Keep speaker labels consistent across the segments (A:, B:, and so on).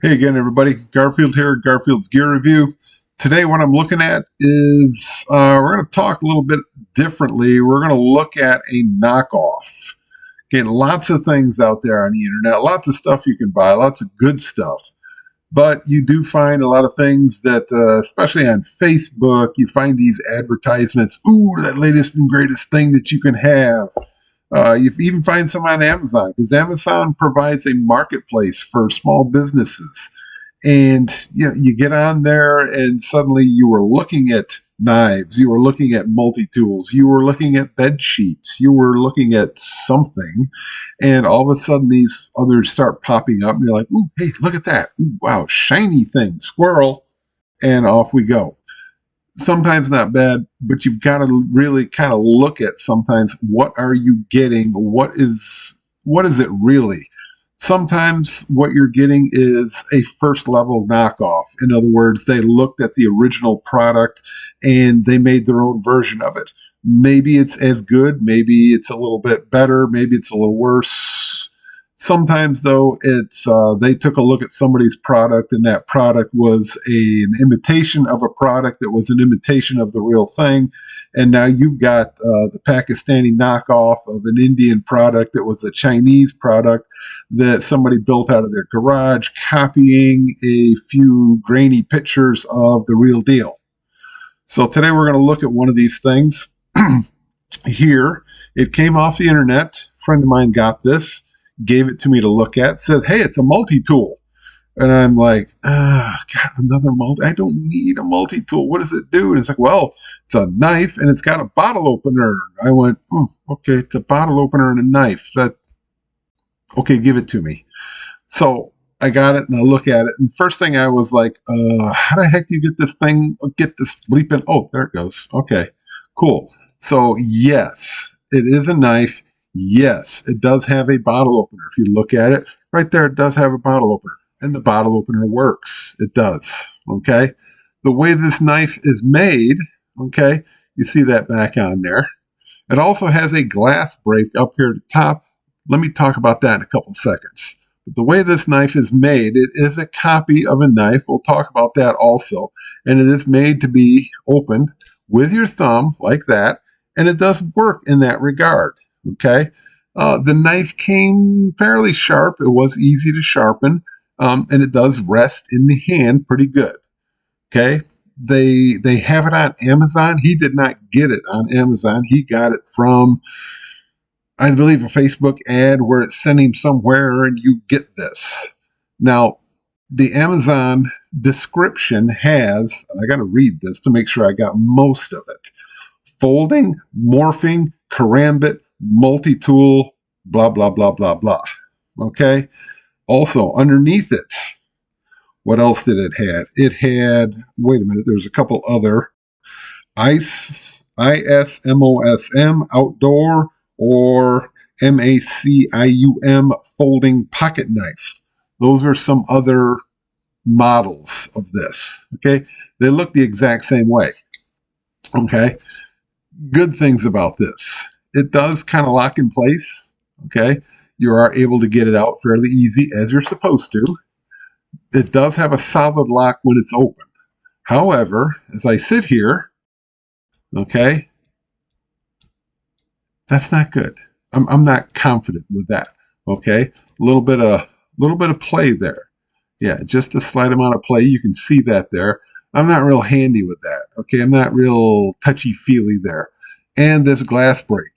A: Hey again, everybody. Garfield here, Garfield's Gear Review. Today, what I'm looking at is we're going to talk a little bit differently. We're going to look at a knockoff. Okay, lots of things out there on the internet, lots of stuff you can buy, lots of good stuff. But you do find a lot of things that, especially on Facebook, you find these advertisements. Ooh, that latest and greatest thing that you can have. You even find some on Amazon because Amazon provides a marketplace for small businesses. And you get on there, and suddenly you were looking at knives, you were looking at multi tools, you were looking at bed sheets, you were looking at something, and all of a sudden these others start popping up, and you're like, "Ooh, hey, look at that! Ooh, wow, shiny thing, squirrel!" And off we go. Sometimes not bad, but you've got to really kind of look at sometimes what are you getting? What is it really? Sometimes what you're getting is a first level knockoff. In other words, they looked at the original product and they made their own version of it. Maybe it's as good, maybe it's a little bit better, maybe it's a little worse. Sometimes, though, it's they took a look at somebody's product, and that product was an imitation of a product that was an imitation of the real thing. And now you've got the Pakistani knockoff of an Indian product that was a Chinese product that somebody built out of their garage, copying a few grainy pictures of the real deal. So today we're going to look at one of these things here. It came off the internet. A friend of mine got this, gave it to me to look at, said, "Hey, it's a multi-tool." And I'm like, God, another multi. I don't need a multi-tool. What does it do? And it's like, well, it's a knife and it's got a bottle opener. I went, okay, it's a bottle opener and a knife. Okay, give it to me. So I got it and I look at it. And first thing I was like, how the heck do you get this thing? Get this bleeping. Oh, there it goes. Okay, cool. So yes, it is a knife. Yes, it does have a bottle opener. If you look at it, right there, it does have a bottle opener. And the bottle opener works. It does. Okay. The way this knife is made, okay, you see that back on there. It also has a glass break up here at the top. Let me talk about that in a couple seconds. But the way this knife is made, it is a copy of a knife. We'll talk about that also. And it is made to be opened with your thumb like that. And it does work in that regard. Okay. The knife came fairly sharp. It was easy to sharpen. And it does rest in the hand pretty good. Okay. They have it on Amazon. He did not get it on Amazon. He got it from, I believe, a Facebook ad where it's sent him somewhere and you get this. Now, the Amazon description has, and I got to read this to make sure I got most of it: folding, morphing, karambit, multi-tool, blah, blah, blah, blah, blah. Okay. Also, underneath it, what else did it have? It had, wait a minute, there's a couple other ISMOSM outdoor, or MACIUM folding pocket knife. Those are some other models of this. Okay. They look the exact same way. Okay. Good things about this: it does kind of lock in place. Okay. You are able to get it out fairly easy, as you're supposed to. It does have a solid lock when it's open. However, as I sit here, okay, that's not good. I'm not confident with that. Okay. A little bit of play there. Yeah, just a slight amount of play. You can see that there. I'm not real handy with that. Okay. I'm not real touchy-feely there. And this glass break.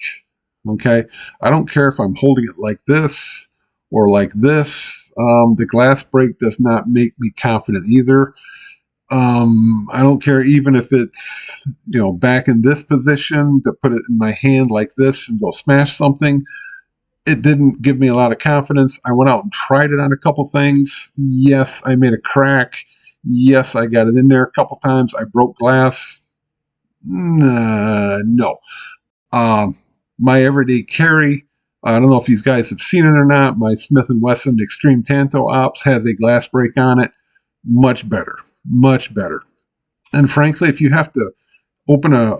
A: Okay. I don't care if I'm holding it like this or like this. The glass break does not make me confident either. I don't care even if it's, back in this position, to put it in my hand like this and go smash something. It didn't give me a lot of confidence. I went out and tried it on a couple things. Yes, I made a crack. Yes, I got it in there a couple times. I broke glass. No. My everyday carry, I don't know if these guys have seen it or not. My Smith & Wesson Extreme Tanto Ops has a glass break on it. Much better. Much better. And frankly, if you have to open a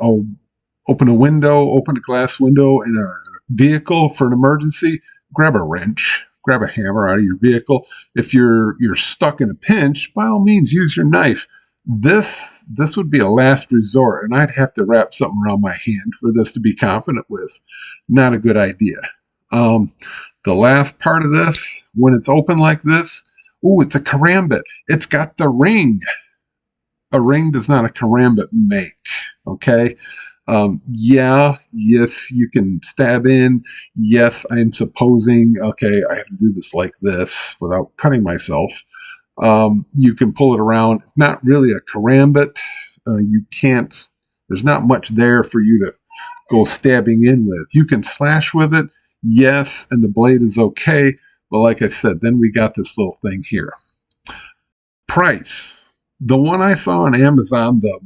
A: glass window in a vehicle for an emergency, grab a wrench. grab a hammer out of your vehicle. If you're stuck in a pinch, by all means, use your knife. This would be a last resort, and I'd have to wrap something around my hand for this to be confident with. Not a good idea. The last part of this, when it's open like this, ooh, it's a karambit. It's got the ring. A ring does not a karambit make, okay? Yes, you can stab in. Yes, I am supposing, okay, I have to do this like this without cutting myself. You can pull it around. It's not really a karambit. There's not much there for you to go stabbing in with. You can slash with it, yes, and the blade is okay, but like I said, then we got this little thing here. Price. The one I saw on Amazon, the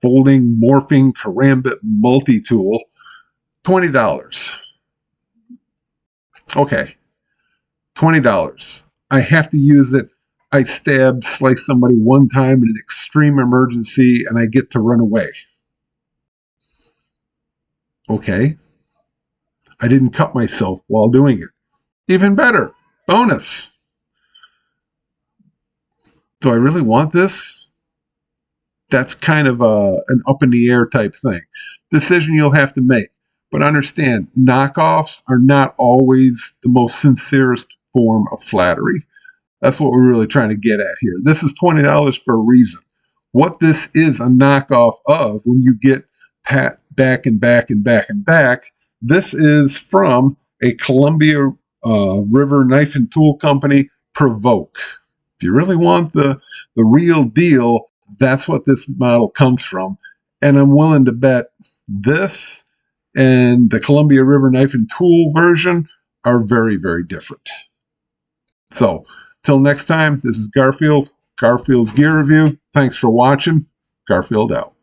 A: folding morphing karambit multi-tool, $20. Okay, $20. I have to use it. I slice somebody one time in an extreme emergency, and I get to run away. Okay. I didn't cut myself while doing it. Even better, bonus. Do I really want this? That's kind of an up in the air type thing. Decision you'll have to make. But understand, knockoffs are not always the most sincerest form of flattery. That's what we're really trying to get at here. This is $20 for a reason. What this is a knockoff of, when you get back and back and back and back, this is from a Columbia River Knife and Tool Company, Provoke. If you really want the real deal, that's what this model comes from. And I'm willing to bet this and the Columbia River Knife and Tool version are very, very different. So, till next time, this is Garfield, Garfield's Gear Review. Thanks for watching. Garfield out.